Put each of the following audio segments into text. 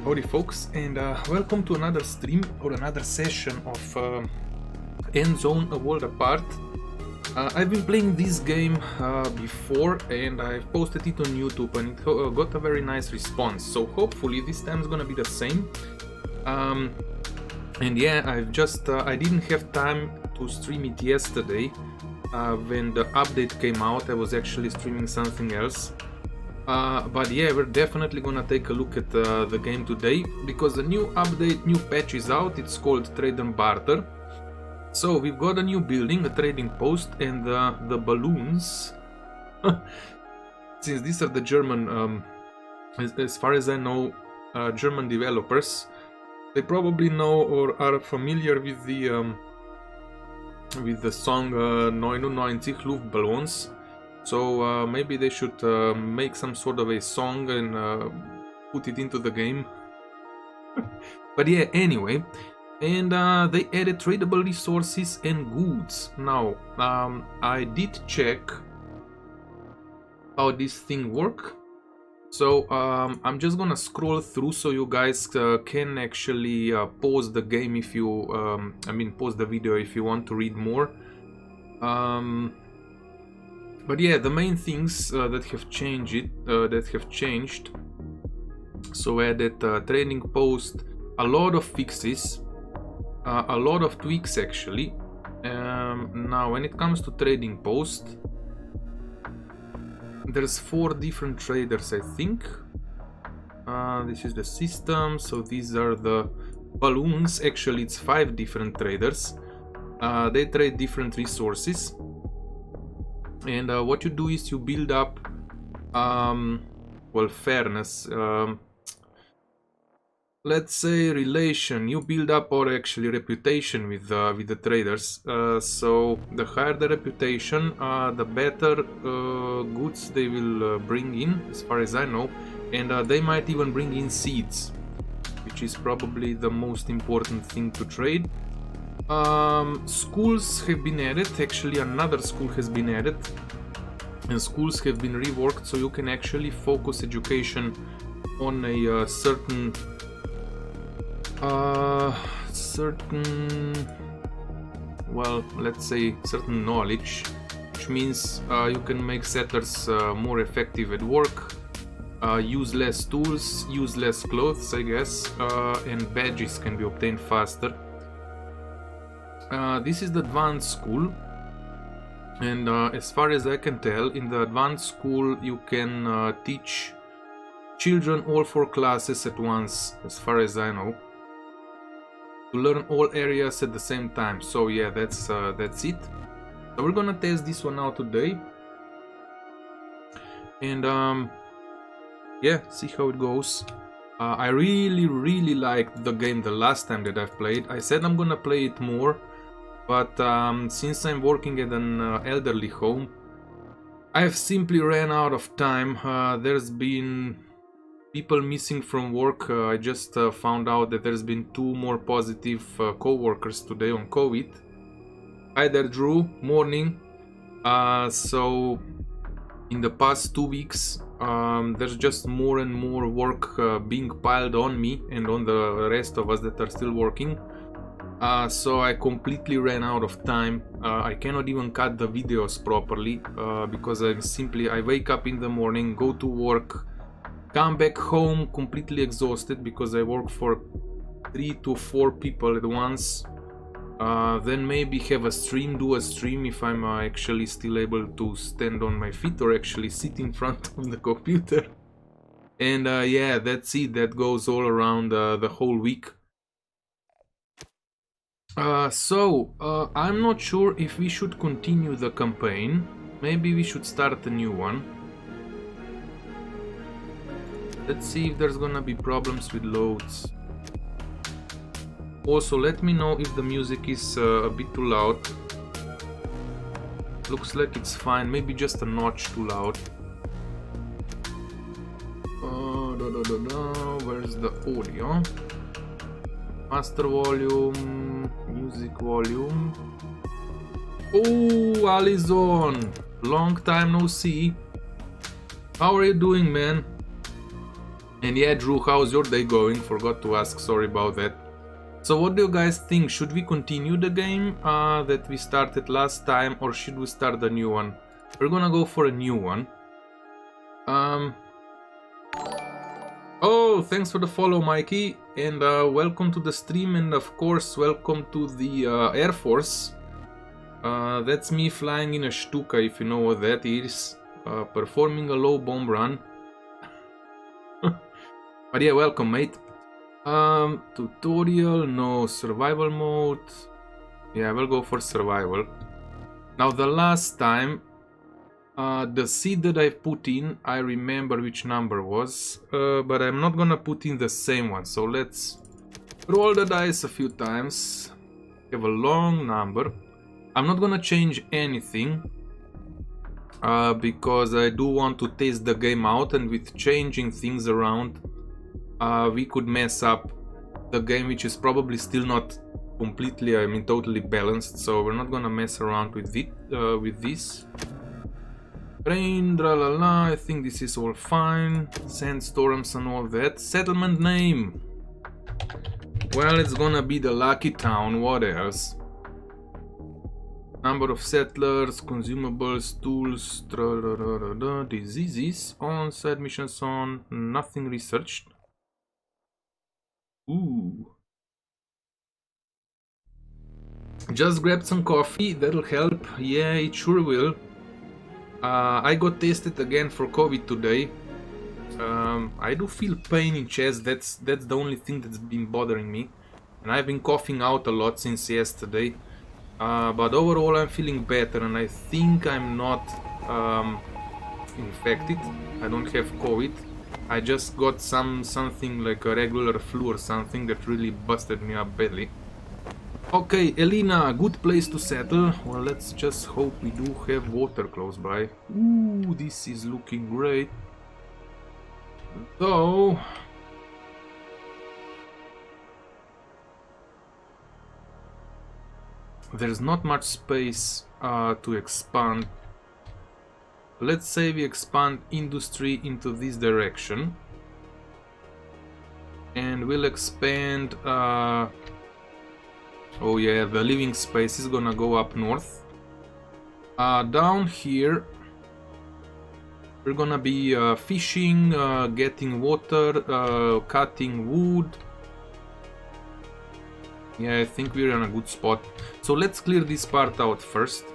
Howdy folks, and welcome to another stream or another session of Endzone, A World Apart. I've been playing this game before and I've posted it on YouTube and it got a very nice response, so hopefully this time is gonna be the same. And yeah, I didn't have time to stream it yesterday. When the update came out, I was actually streaming something else. But yeah, we're definitely gonna take a look at the game today, because the new update, new patch is out. It's called Trade and Barter. So we've got a new building, a trading post, and the balloons. Since these are the German, as far as I know, German developers, they probably know or are familiar with the song 99 Luftballons. So maybe they should make some sort of a song and put it into the game. But yeah, anyway, and they added tradable resources and goods. Now, I did check how this thing works. So I'm just gonna scroll through so you guys can actually pause the game if you, pause the video if you want to read more. But yeah, the main things that have changed. So added trading post, a lot of fixes, a lot of tweaks actually. Now, when it comes to trading post, there's 4 different traders, I think. This is the system, so these are the balloons. Actually, it's 5 different traders. They trade different resources. And what you do is you build up, fairness, let's say relation, you build up, or actually reputation with the traders. So the higher the reputation, the better goods they will bring in, as far as I know. And they might even bring in seeds, which is probably the most important thing to trade. Schools have been added. Actually, another school has been added, and schools have been reworked, so you can actually focus education on a certain knowledge, which means you can make settlers more effective at work, use less tools, use less clothes, I guess, and badges can be obtained faster. This is the advanced school, and as far as I can tell, in the advanced school you can teach children all 4 classes at once, as far as I know, to learn all areas at the same time. So yeah, that's it. So we're gonna test this one out today, and yeah, see how it goes. I really liked the game the last time that I've played. I said I'm gonna play it more, but since I'm working at an elderly home, I've simply ran out of time. There's been people missing from work. I just found out that there's been 2 more positive co-workers today on COVID. Hi there, Drew. Morning. So in the past 2 weeks, there's just more and more work being piled on me and on the rest of us that are still working. So I completely ran out of time. I cannot even cut the videos properly because I wake up in the morning, go to work, come back home completely exhausted because I work for 3 to 4 people at once. Then maybe have a stream, do a stream if I'm actually still able to stand on my feet or actually sit in front of the computer. And yeah, that's it. That goes all around the whole week. I'm not sure if we should continue the campaign. Maybe we should start a new one. Let's see if there's gonna be problems with loads. Also, let me know if the music is a bit too loud. Looks like it's fine, maybe just a notch too loud. Where's the audio? Master volume, music volume. Oh, Alison! Long time no see. How are you doing, man? And yeah, Drew, how's your day going? Forgot to ask, sorry about that. So what do you guys think? Should we continue the game that we started last time, or should we start a new one? We're gonna go for a new one. Oh, thanks for the follow, Mikey, and welcome to the stream, and of course welcome to the Air Force. That's me flying in a Stuka, if you know what that is, performing a low bomb run. But yeah, welcome, mate. Tutorial, no. Survival mode. Yeah, we'll go for survival. Now, the last time, the seed that I put in, I remember which number was, but I'm not gonna put in the same one. So let's roll the dice a few times. Have a long number. I'm not gonna change anything, because I do want to test the game out, and with changing things around, we could mess up the game, which is probably still not completely, I mean, totally balanced. So we're not gonna mess around with it, with this. Rain, la la la, I think this is all fine. Sandstorms and all that. Settlement name. Well, it's gonna be the Lucky Town, what else? Number of settlers, consumables, tools, diseases, on, side missions on, nothing researched. Ooh. Just grabbed some coffee, that'll help. Yeah, it sure will. I got tested again for COVID today. I do feel pain in chest, that's the only thing that's been bothering me. And I've been coughing out a lot since yesterday. But overall I'm feeling better, and I think I'm not infected. I don't have COVID. I just got something like a regular flu or something that really busted me up badly. Okay, Elena, good place to settle. Well, let's just hope we do have water close by. Ooh, this is looking great. Though... there's not much space to expand. Let's say we expand industry into this direction. And we'll expand... oh yeah, the living space is gonna go up north. Down here, we're gonna be fishing, getting water, cutting wood. Yeah, I think we're in a good spot. So let's clear this part out first.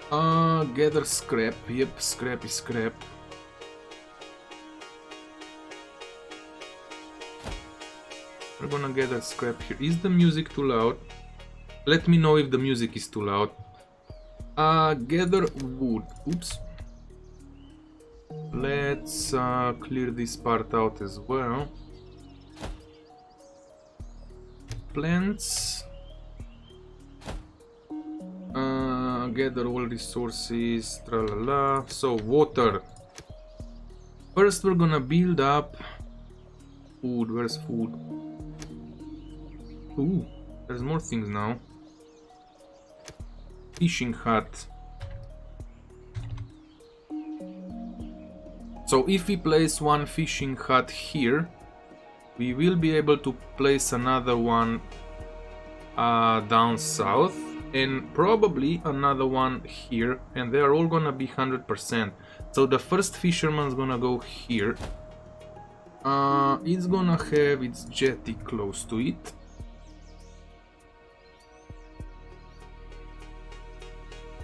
Gather scrap. Yep, scrap is scrap. We're gonna gather scrap here. Is the music too loud? Let me know if the music is too loud. Gather wood. Oops. Let's clear this part out as well. Plants. Gather all resources. Tralala. So water. First we're gonna build up food. Where's food? Ooh, there's more things now. Fishing hut. So if we place one fishing hut here, we will be able to place another one down south, and probably another one here, and they are all gonna be 100%. So the first fisherman's gonna go here. It's gonna have its jetty close to it.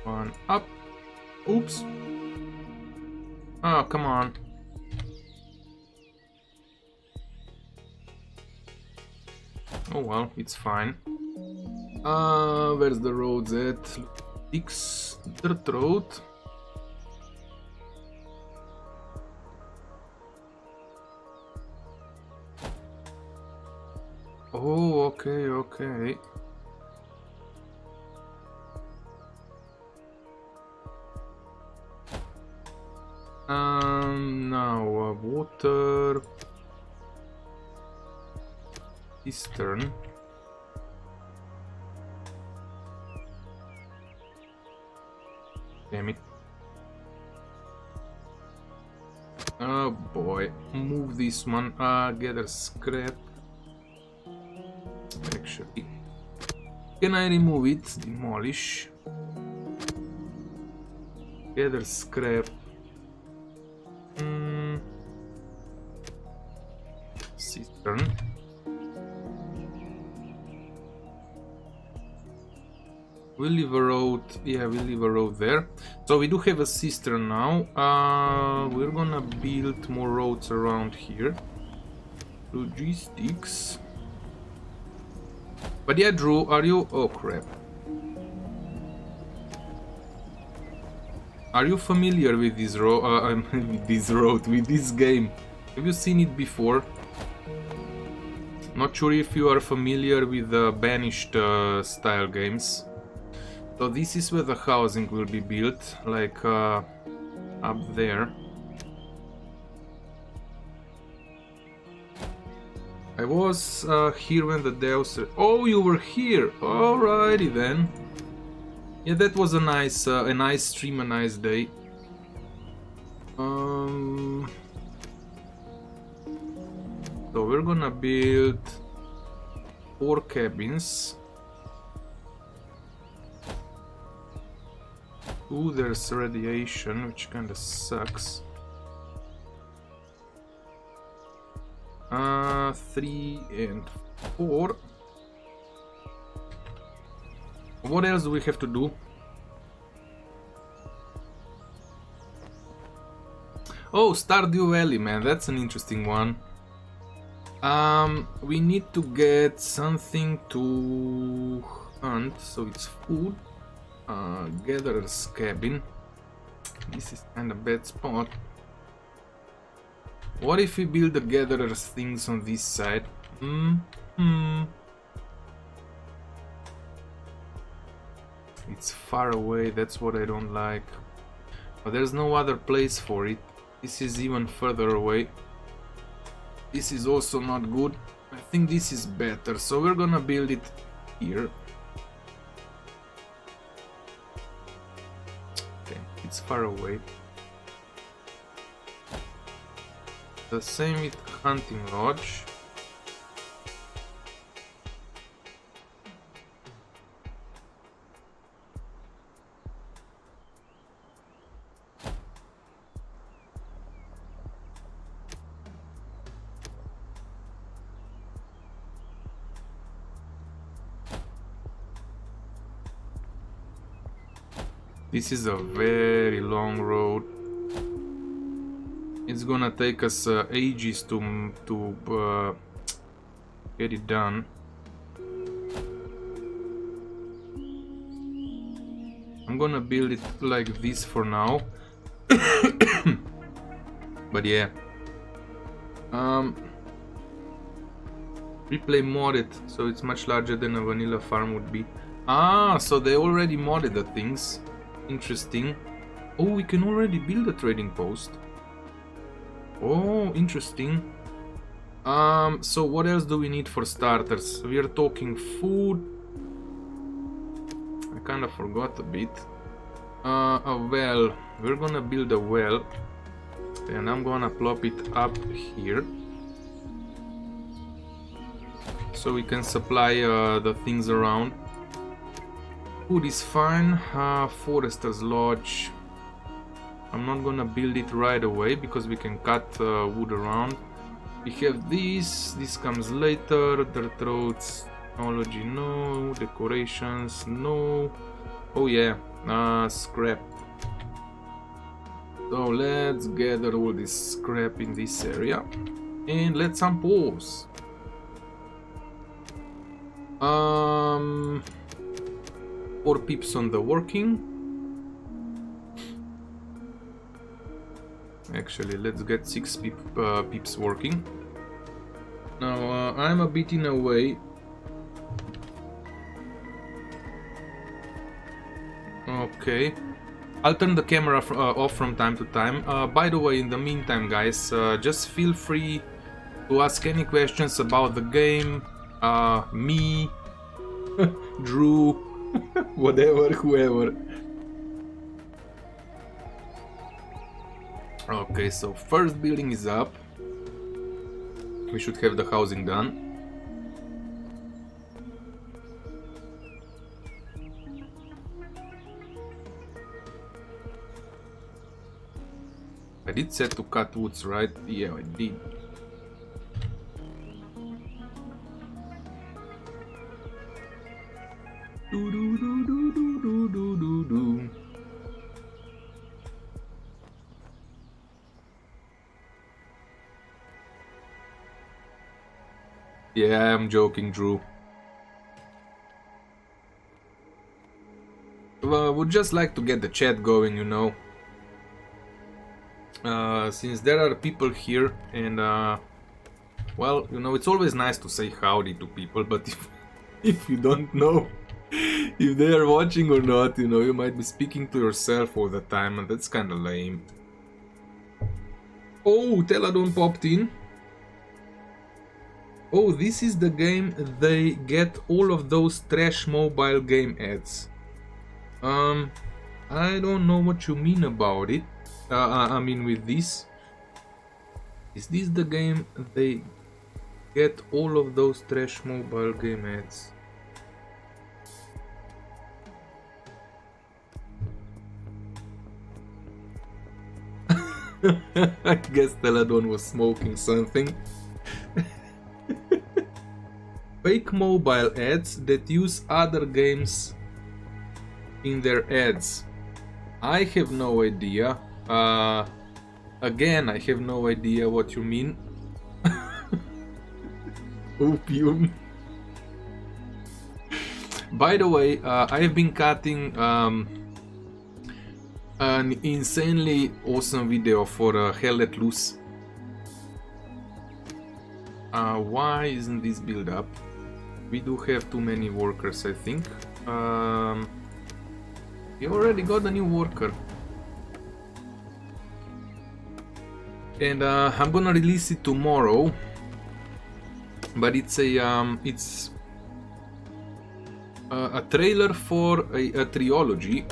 One up. Oops. Oh, come on. Oh well, it's fine. Where's the roads at? X dirt road. Oh, okay, okay. Now water. Eastern. Damn it. boy. Move this one. Gather scrap. Actually, can I remove it? Demolish. Gather scrap. Cistern. We'll leave a road. Yeah, we'll leave a road there. So we do have a cistern now. We're gonna build more roads around here. Logistics. But yeah, Drew, are you... Oh, crap. Are you familiar with this with this game? Have you seen it before? Not sure if you are familiar with the Banished style games. So this is where the housing will be built, like up there. I was here when the Deus... Oh, you were here! Alrighty then. Yeah, that was a nice stream, a nice day. So we're gonna build 4 cabins. Ooh, there's radiation, which kinda sucks. 3 and 4. What else do we have to do? Oh, Stardew Valley, man, that's an interesting one. We need to get something to hunt, so it's food. Gatherer's cabin. This is kinda bad spot. What if we build the gatherer's things on this side? It's far away, that's what I don't like. But there's no other place for it. This is even further away. This is also not good. I think this is better, so we're gonna build it here. Okay, it's far away. The same with hunting lodge. This is a very long road. It's gonna take us ages to get it done. I'm gonna build it like this for now. But yeah. Replay modded, so it's much larger than a vanilla farm would be. Ah, so they already modded the things. Interesting. Oh, we can already build a trading post. Oh, interesting. So what else do we need for starters? We are talking food. I kind of forgot a bit. A well. We're gonna build a well. And I'm gonna plop it up here. So we can supply the things around. Food is fine. Forester's Lodge. I'm not gonna build it right away because we can cut wood around. We have this comes later. Dirt roads, technology, no. Decorations, no. Oh yeah, scrap. So let's gather all this scrap in this area and let's unpause. 4 pips on the working. Actually, let's get 6 pips working. Now, I'm a bit in a way. Okay. I'll turn the camera off from time to time. By the way, in the meantime, guys, just feel free to ask any questions about the game, me, Drew, whatever, whoever. Okay, so first building is up. We should have the housing done. I did set to cut woods, right? Yeah, I did. Yeah, I'm joking, Drew. Well, would just like to get the chat going, you know. Since there are people here, and well, you know, it's always nice to say howdy to people, but if you don't know if they are watching or not, you know, you might be speaking to yourself all the time, and that's kind of lame. Oh, Teladon popped in. Oh, this is the game they get all of those trash mobile game ads. I don't know what you mean about it. I mean with this. Is this the game they get all of those trash mobile game ads? I guess Teladon was smoking something. Fake mobile ads that use other games in their ads. I have no idea. Again, I have no idea what you mean. Opium. By the way, I have been cutting an insanely awesome video for Hell Let Loose. Why isn't this build up? We do have too many workers, I think. We already got a new worker. And I'm gonna release it tomorrow. But it's a trailer for a trilogy.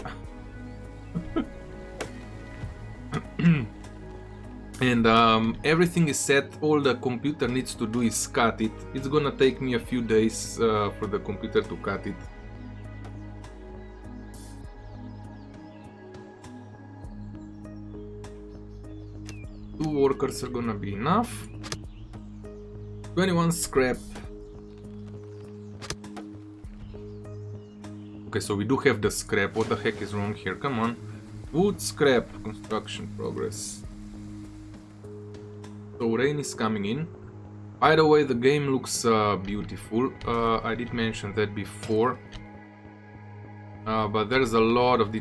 And everything is set. All the computer needs to do is cut it. It's gonna take me a few days for the computer to cut it. Two workers are gonna be enough. 21 scrap. Okay, so we do have the scrap. What the heck is wrong here? Come on. Wood, scrap, construction progress. So rain is coming in. By the way, the game looks beautiful. I did mention that before. But there's a lot of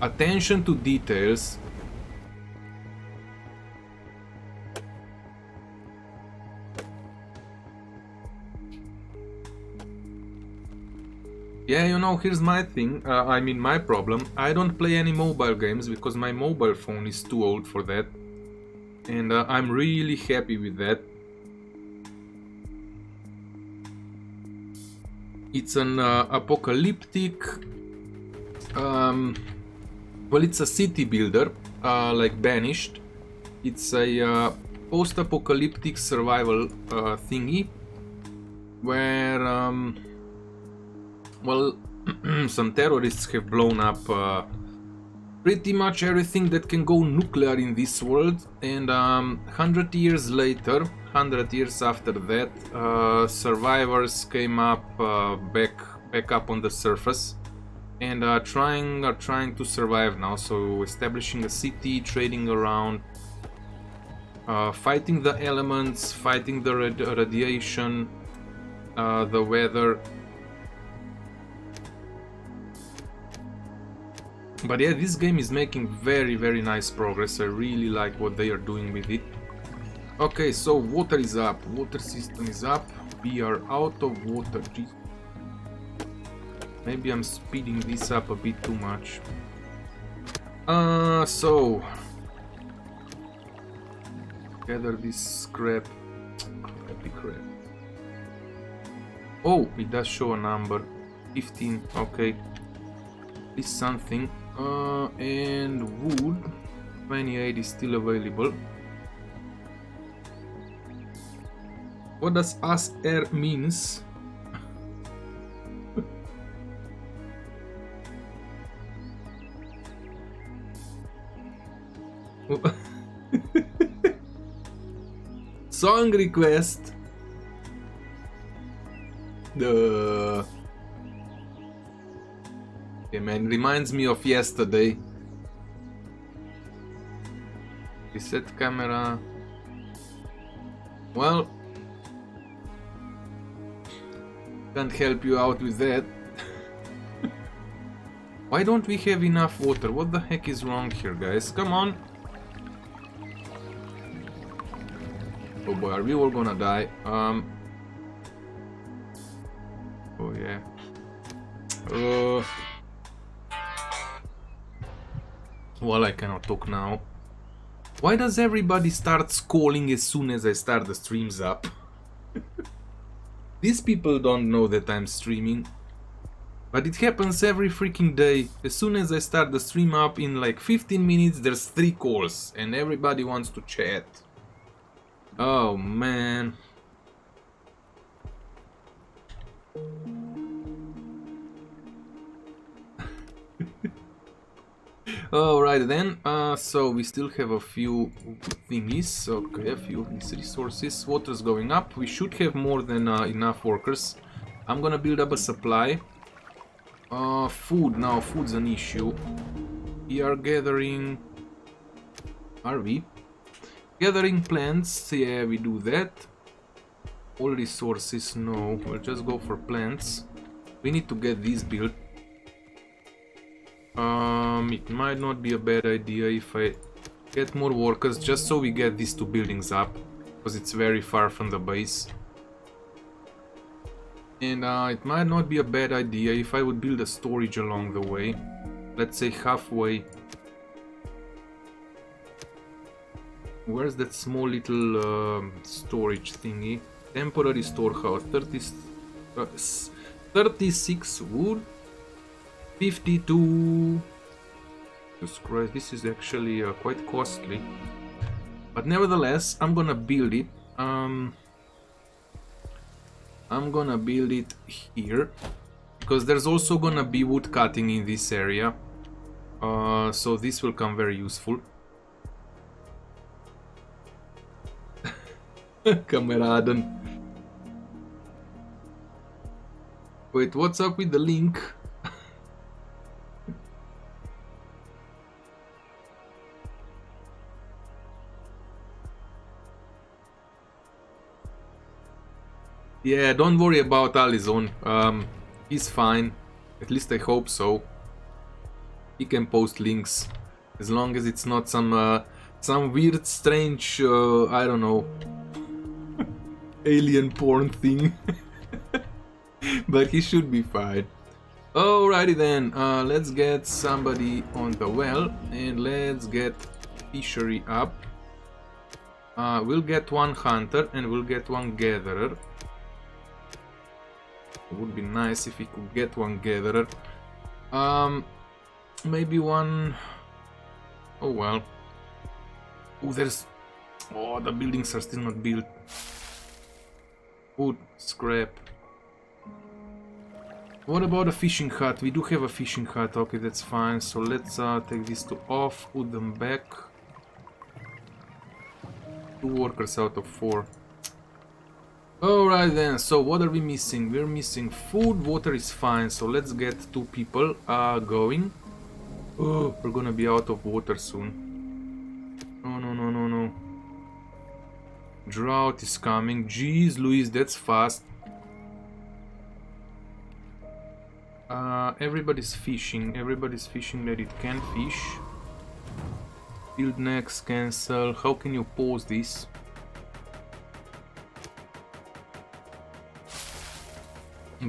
attention to details. Yeah, you know, here's my thing, my problem. I don't play any mobile games because my mobile phone is too old for that. And I'm really happy with that. It's an apocalyptic... well, it's a city builder, like Banished. It's a post-apocalyptic survival thingy. Where... well, some terrorists have blown up pretty much everything that can go nuclear in this world, and 100 years later, 100 years after that, survivors came up back up on the surface and are trying to survive now. So establishing a city, trading around, fighting the elements, fighting the radiation, the weather. But yeah, this game is making very, very nice progress. I really like what they are doing with it. Okay, so water is up, water system is up. We are out of water. Maybe I'm speeding this up a bit too much. So gather this scrap. Crappy crap. Oh, it does show a number. 15, okay. Is something. And wood. 28 is still available. What does ASR means? Song request. Okay, man, reminds me of yesterday. Reset camera. Well, can't help you out with that. Why don't we have enough water? What the heck is wrong here, guys? Come on. Oh boy, are we all gonna die? Oh yeah. Well, I cannot talk now. Why does everybody start calling as soon as I start the streams up? These people don't know that I'm streaming. But it happens every freaking day. As soon as I start the stream up, in like 15 minutes there's 3 calls and everybody wants to chat. Oh man. Alright then, so we still have a few thingies, okay, a few of these resources. Water's going up, we should have more than enough workers. I'm gonna build up a supply. Food, now food's an issue. We are gathering... Are we? Gathering plants, yeah, we do that. All resources, no, we'll just go for plants. We need to get these built. It might not be a bad idea if I get more workers, just so we get these 2 buildings up, because it's very far from the base. And it might not be a bad idea if I would build a storage along the way. Let's say halfway. Where's that small little storage thingy? Temporary storehouse, 36 wood, 52. Jesus Christ, this is actually quite costly. But nevertheless, I'm gonna build it. I'm gonna build it here, because there's also gonna be wood cutting in this area. So this will come very useful. Kameraden. Wait, what's up with the link? Yeah, don't worry about Endzone. He's fine. At least I hope so. He can post links, as long as it's not some weird, strange, I don't know, alien porn thing. But he should be fine. Alrighty then, let's get somebody on the well and let's get fishery up. We'll get 1 hunter and we'll get 1 gatherer. It would be nice if we could get 1 gatherer. Maybe 1... Oh well. Oh, there's... Oh, the buildings are still not built. Wood, scrap. What about a fishing hut? We do have a fishing hut. Okay, that's fine. So let's take these 2 off, put them back. 2 workers out of 4. Alright then, so what are we missing? We're missing food, water is fine, so let's get 2 people going. Oh, we're gonna be out of water soon. No, no, no, no, no. Drought is coming. Jeez, Louise, that's fast. Everybody's fishing that it can fish. Build next, cancel. How can you pause this?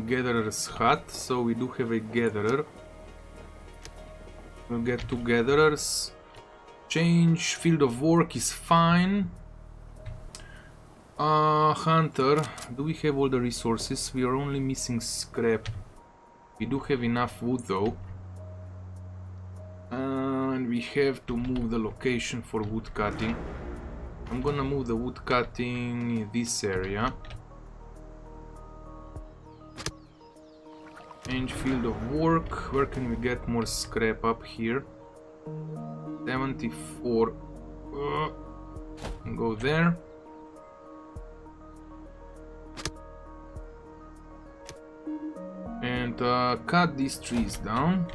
Gatherer's hut, so we do have a gatherer. We'll get 2 gatherers. Change field of work is fine. Hunter, do we have all the resources? We are only missing scrap. We do have enough wood though. and we have to move the location for wood cutting. I'm gonna move the wood cutting in this area. Change field of work. Where can we get more scrap? Up here? 74. Go there. And cut these trees down.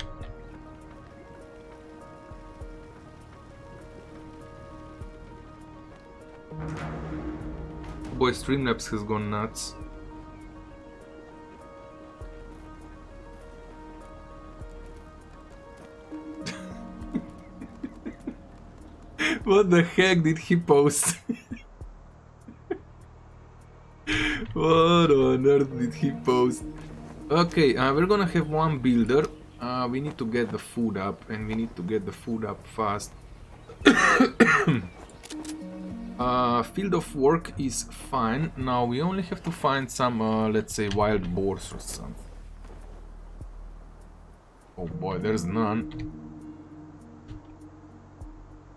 Boy, Streamlabs has gone nuts. What the heck did he post? What on earth did he post? Okay, we're gonna have one builder. We need to get the food up, and we need to get the food up fast. Field of work is fine. Now we only have to find some, let's say, wild boars or something. Oh boy, there's none.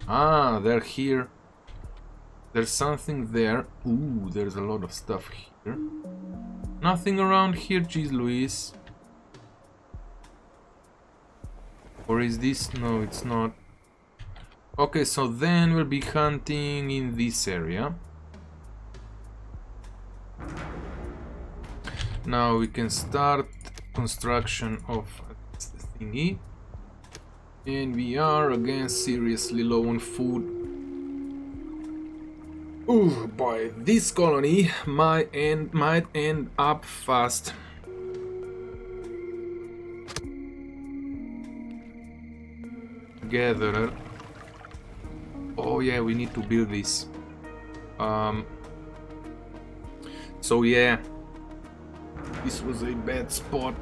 Ah, they're here. There's something there. Ooh, there's a lot of stuff here. Nothing around here, geez Louise. Or is this? No, it's not. Okay, so then we'll be hunting in this area. Now we can start construction of this thingy. And we are again seriously low on food. Oh boy, this colony might end up fast. Gatherer. Oh yeah, we need to build this. So yeah, this was a bad spot.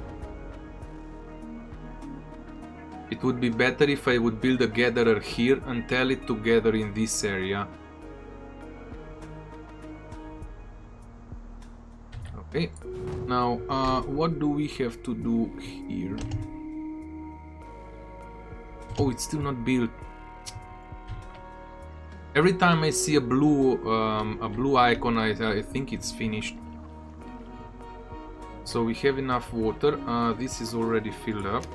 It would be better if I would build a gatherer here and tell it to gather in this area. Okay, now what do we have to do here? Oh, it's still not built. Every time I see a blue icon, I think it's finished. So we have enough water. This is already filled up.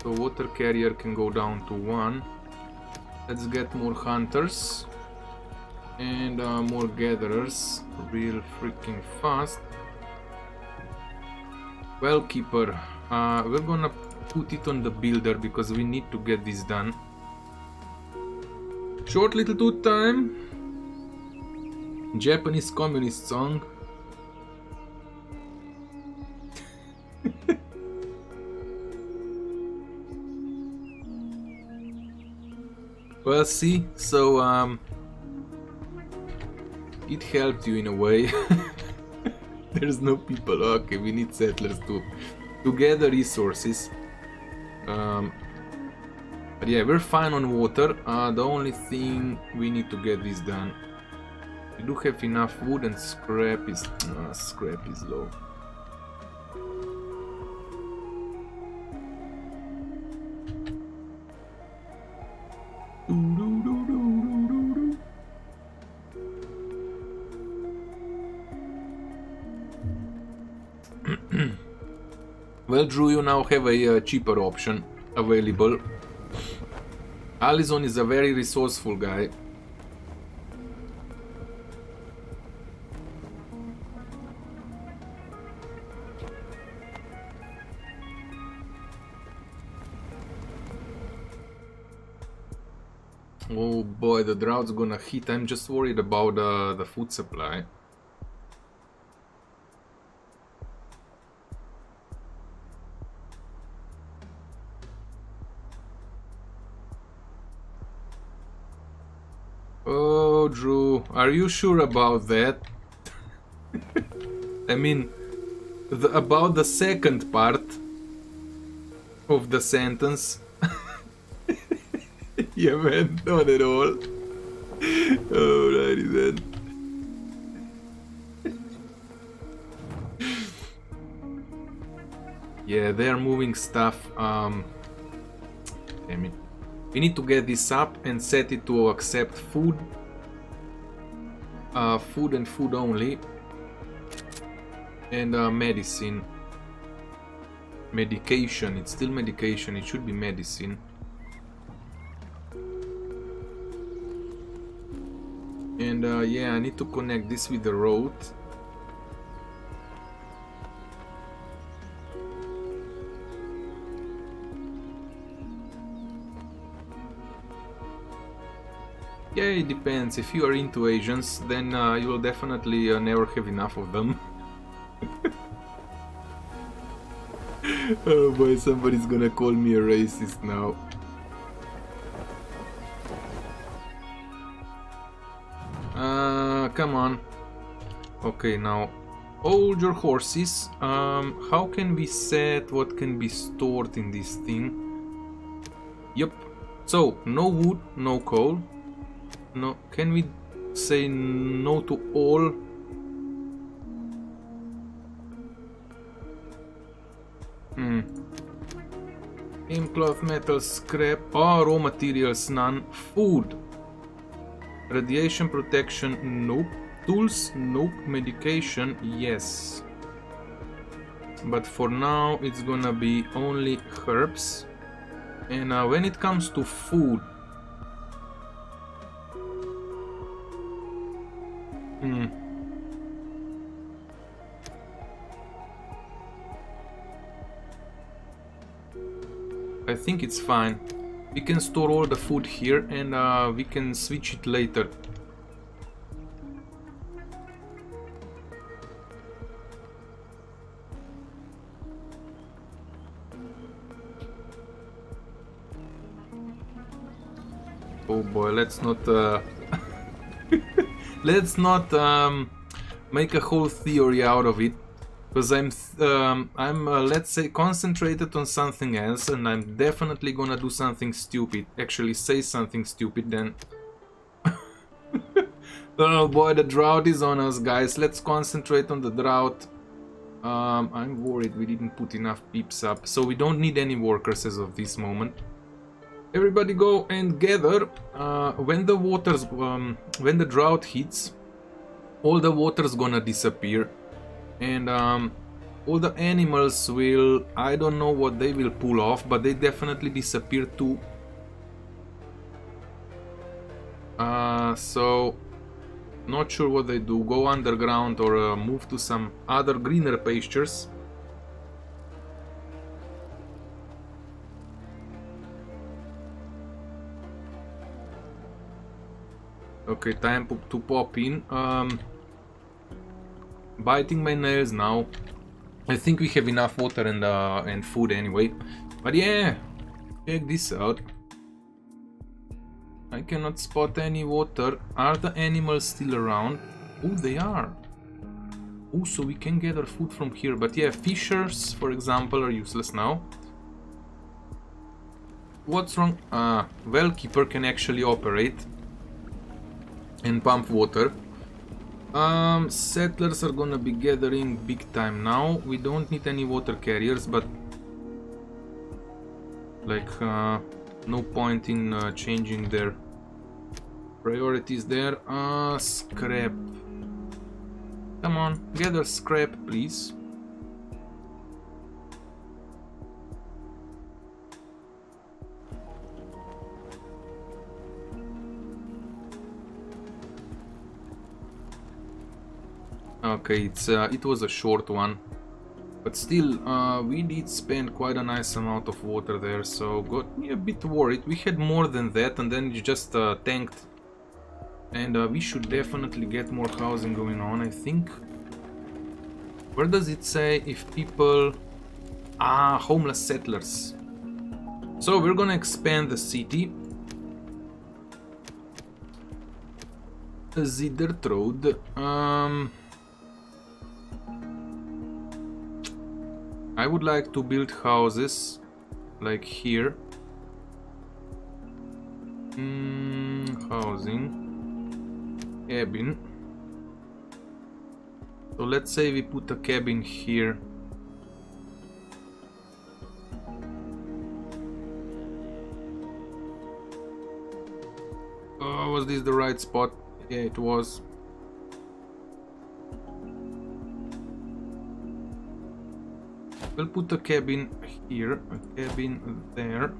So water carrier can go down to 1. Let's get more hunters and more gatherers real freaking fast. Well, keeper, we're gonna put it on the builder because we need to get this done. Short little toot time. Japanese communist song. Well, see, so it helped you in a way. There's no people. Okay, we need settlers to gather resources. But yeah, we're fine on water. The only thing we need to get this done. We do have enough wood, and scrap is low. Well, Drew, you now have a cheaper option available. Alizon is a very resourceful guy. Oh boy, the drought's gonna hit. I'm just worried about the food supply. Oh, Drew, are you sure about that? I mean, about the second part of the sentence. Yeah, man, not at all. Alrighty then. Yeah, they're moving stuff. Damn it. We need to get this up and set it to accept food. Food and food only. And medicine. Medication. It's still medication. It should be medicine. And yeah, I need to connect this with the road. Yeah, it depends. If you are into Asians, then you will definitely never have enough of them. Oh boy, somebody's gonna call me a racist now. Come on. Okay, now hold your horses. How can we set what can be stored in this thing? Yep. So, no wood, no coal. No, can we say no to all? Cloth, metal, scrap. Oh, raw materials, none. Food. Radiation protection, nope. Tools, nope. Medication, yes. But for now, it's gonna be only herbs. And when it comes to food, I think it's fine. We can store all the food here and we can switch it later. Oh boy, let's not let's not make a whole theory out of it, because I'm let's say concentrated on something else, and I'm definitely gonna do something stupid. Actually, say something stupid then. Oh boy, the drought is on us, guys. Let's concentrate on the drought. I'm worried we didn't put enough peeps up, so we don't need any workers as of this moment. Everybody go and gather. When the drought hits, all the water's gonna disappear, and all the animals will, I don't know what they will pull off, but they definitely disappear too. So not sure what they do. Go underground or move to some other greener pastures. Okay, time to pop in. Biting my nails now. I think we have enough water and food anyway. But yeah, check this out. I cannot spot any water. Are the animals still around? Oh, they are. Oh, so we can gather food from here. But yeah, fishers, for example, are useless now. What's wrong? Wellkeeper can actually operate and pump water. Settlers are gonna be gathering big time now. We don't need any water carriers, but like no point in changing their priorities there. Scrap. Come on, gather scrap, please. Okay, it was a short one, but still, we did spend quite a nice amount of water there, so got me a bit worried. We had more than that, and then it just tanked, and we should definitely get more housing going on, I think. Where does it say if people... homeless settlers. So we're gonna expand the city. Zidertrode. I would like to build houses like here. Housing. Cabin. So let's say we put a cabin here. Was this the right spot? Yeah, it was. We'll put a cabin here, a cabin there.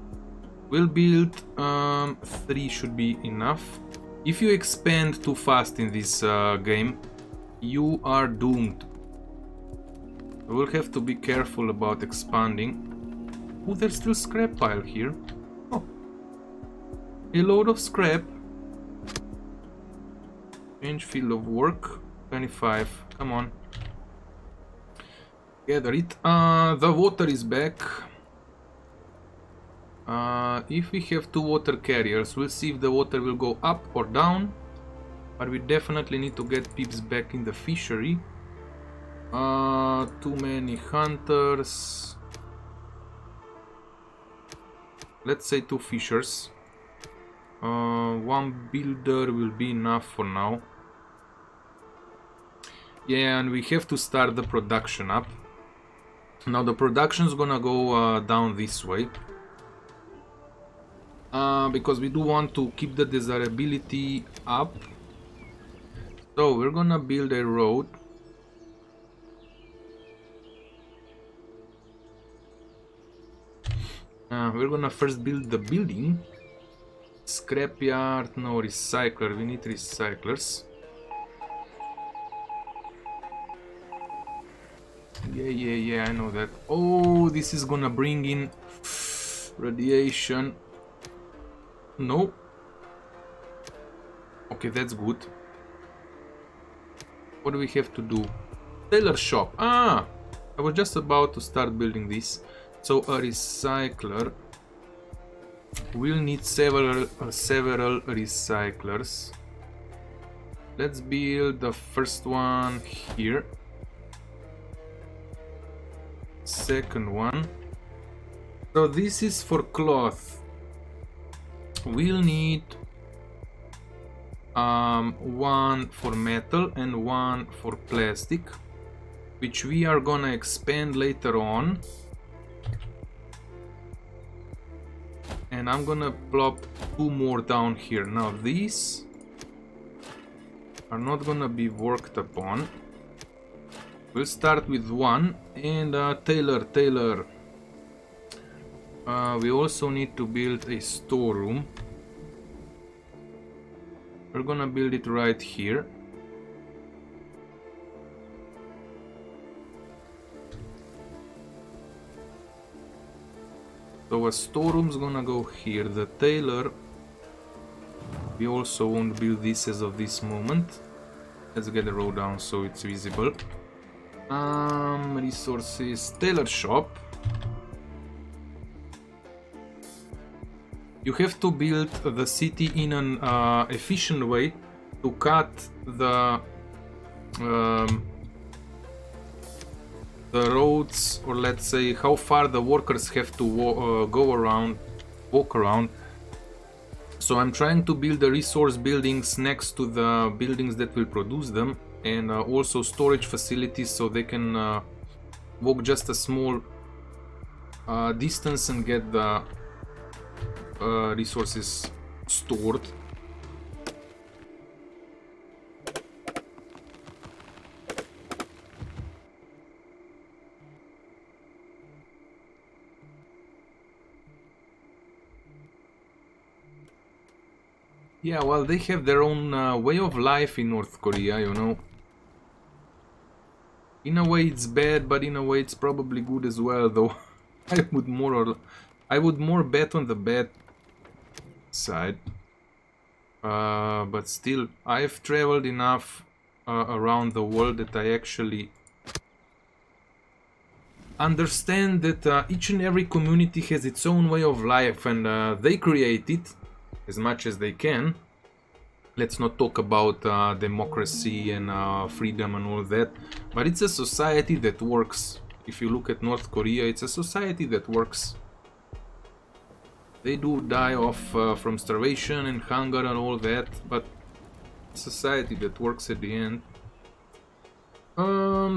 We'll build 3 should be enough. If you expand too fast in this game, you are doomed. We'll have to be careful about expanding. Oh, there's still scrap pile here. Oh, a load of scrap. Change field of work. 25. Come on. Gather it. The water is back. If we have 2 water carriers, we'll see if the water will go up or down. But we definitely need to get peeps back in the fishery. Too many hunters. Let's say 2 fishers. 1 builder will be enough for now. Yeah, and we have to start the production up. Now the production is gonna go down this way. Because we do want to keep the desirability up. So we're gonna build a road. We're gonna first build the building. Scrapyard, no recycler, we need recyclers. Yeah, I know that. Oh, this is gonna bring in radiation. No. Okay, that's good. What do we have to do? Tailor shop. I was just about to start building this. So a recycler. We'll need several recyclers. Let's build the first one here. Second one. So this is for cloth. We'll need 1 for metal and 1 for plastic, which we are gonna expand later on. And I'm gonna plop 2 more down here. Now these are not gonna be worked upon. We'll start with 1 and tailor. We also need to build a storeroom. We're gonna build it right here. So a storeroom's gonna go here. The tailor, we also won't build this as of this moment. Let's get the road down so it's visible. Resources, tailor shop. You have to build the city in an efficient way to cut the roads, or let's say how far the workers have to walk around. So I'm trying to build the resource buildings next to the buildings that will produce them, and also storage facilities so they can walk just a small distance and get the resources stored. Yeah, well, they have their own way of life in North Korea, you know. In a way it's bad, but in a way it's probably good as well, though. I would more bet on the bad side. But still, I've traveled enough around the world that I actually understand that each and every community has its own way of life, and they create it as much as they can. Let's not talk about democracy and freedom and all that, but it's a society that works. If you look at North Korea, it's a society that works. They do die off from starvation and hunger and all that, but society that works at the end.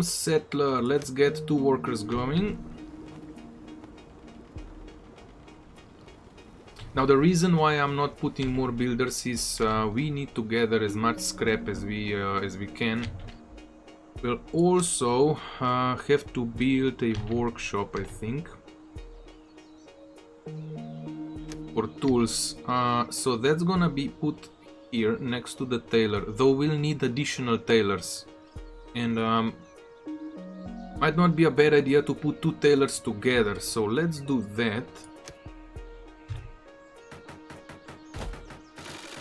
Settler, let's get 2 workers going. Now the reason why I'm not putting more builders is we need to gather as much scrap as we can. We'll also have to build a workshop, I think, for tools. So that's gonna be put here next to the tailor, though we'll need additional tailors. And might not be a bad idea to put two tailors together, so let's do that.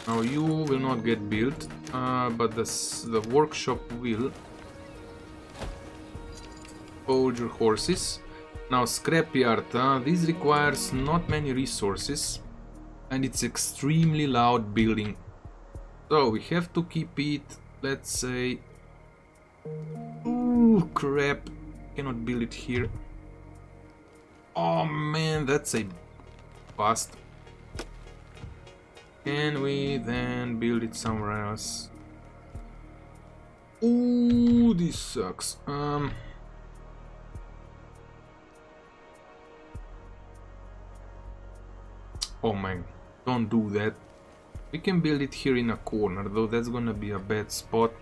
Now you will not get built, but the workshop will. Hold your horses. Now scrapyard, this requires not many resources and it's extremely loud building. So we have to keep it, let's say... Ooh, crap. Cannot build it here. Oh man, that's a bust. Can we then build it somewhere else? Ooh, this sucks. Oh my, don't do that. We can build it here in a corner, though that's gonna be a bad spot.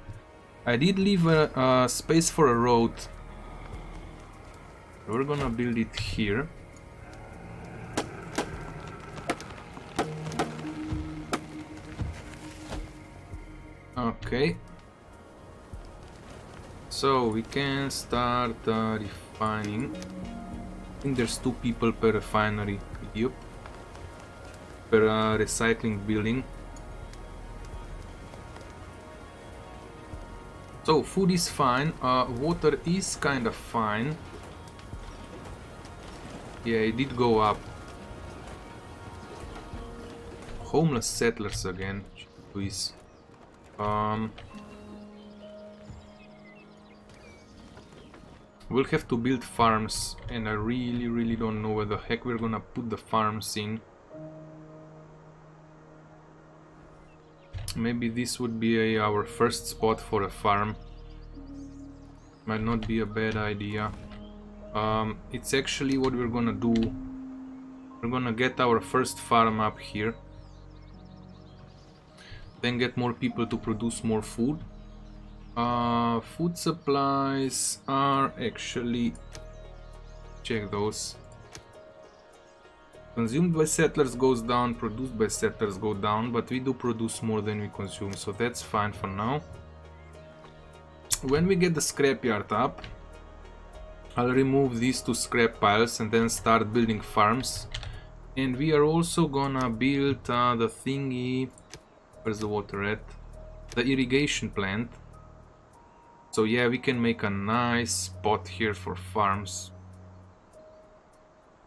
I did leave a space for a road. We're gonna build it here. Okay. So we can start refining. I think there's 2 people per refinery. Yup. Per recycling building. So food is fine, water is kind of fine. Yeah, it did go up. Homeless settlers again, please. We'll have to build farms, and I really don't know where the heck we're gonna put the farms in. Maybe this would be our first spot for a farm. Might not be a bad idea. It's actually what we're gonna do. We're gonna get our first farm up here. Then get more people to produce more food. Food supplies are actually... Check those. Consumed by settlers goes down, produced by settlers go down, but we do produce more than we consume, so that's fine for now. When we get the scrapyard up, I'll remove these 2 scrap piles and then start building farms. And we are also gonna build the thingy... Where's the water at? The irrigation plant. So yeah, we can make a nice spot here for farms.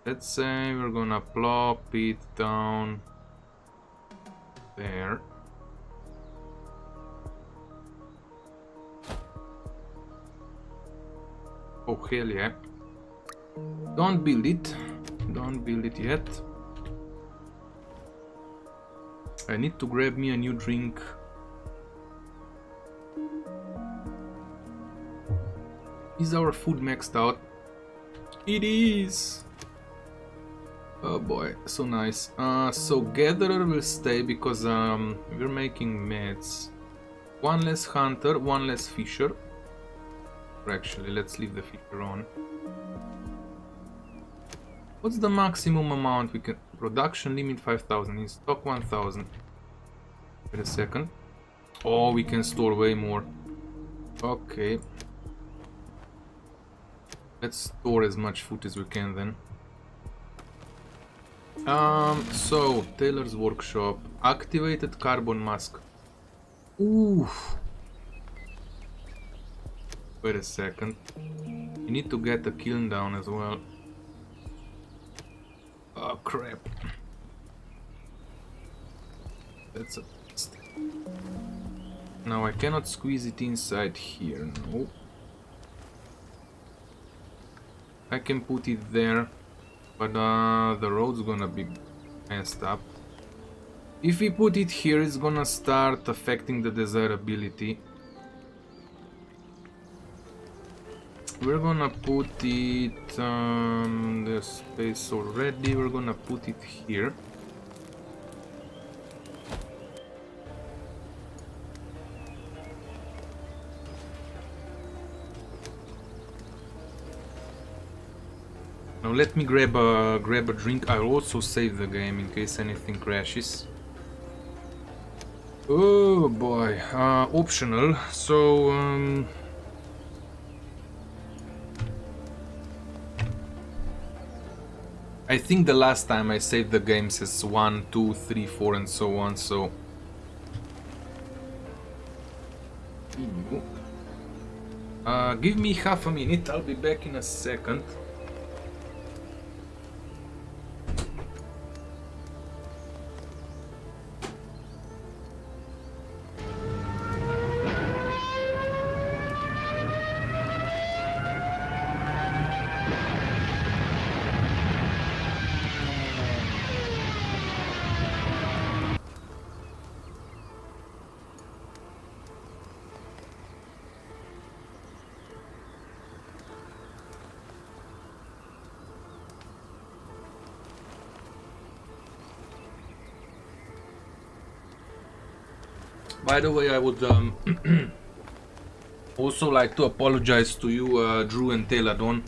Let's say we're gonna plop it down there. Oh hell yeah. Don't build it. Don't build it yet. I need to grab me a new drink. Is our food maxed out? It is! Oh boy, so nice. So gatherer will stay because we're making meds. 1 less hunter, 1 less fisher. Or actually, let's leave the fisher on. What's the maximum amount we can... Production limit 5,000, in stock 1,000. Wait a second. Oh, we can store way more. Okay. Let's store as much food as we can then. So, tailor's workshop. Activated carbon mask. Ooh. Wait a second. You need to get the kiln down as well. Oh crap. That's a beast. Now I cannot squeeze it inside here, no. I can put it there, but the road's gonna be messed up. If we put it here, it's gonna start affecting the desirability. We're gonna put it, there's space already, we're gonna put it here. Now let me grab a drink. I'll also save the game in case anything crashes. Oh boy, optional. So I think the last time I saved the game says 1, 2, 3, 4 and so on, so give me half a minute, I'll be back in a second. By the way, I would also like to apologize to you, Drew and Teladon.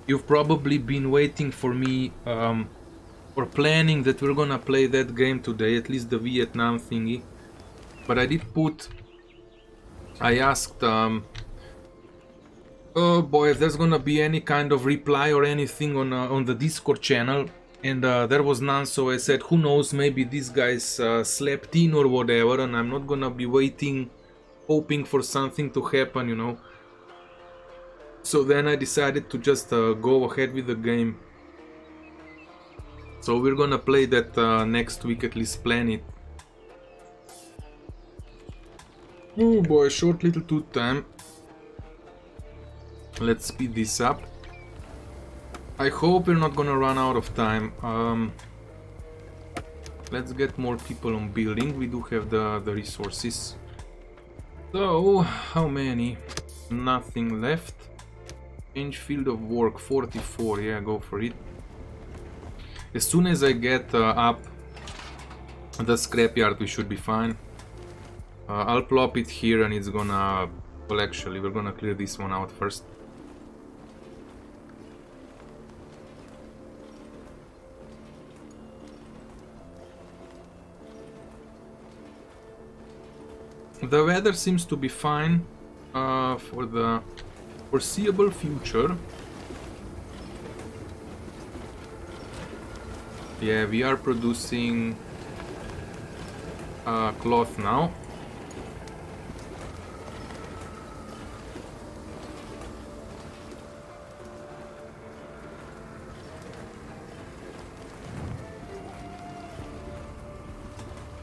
You've probably been waiting for me, or planning that we're gonna play that game today, at least the Vietnam thingy. But I asked, oh boy, if there's gonna be any kind of reply or anything on the Discord channel. And there was none, so I said, who knows, maybe these guys slept in or whatever, and I'm not gonna be waiting, hoping for something to happen, you know. So then I decided to just go ahead with the game. So we're gonna play that next week, at least plan it. Oh boy, short little tooth time. Let's speed this up. I hope we're not gonna run out of time. Let's get more people on building. We do have the resources. So, how many? Nothing left. Change field of work, 44. Yeah, go for it. As soon as I get up the scrapyard, we should be fine. I'll plop it here and it's gonna... Well, actually, we're gonna clear this one out first. The weather seems to be fine for the foreseeable future. Yeah, we are producing cloth now.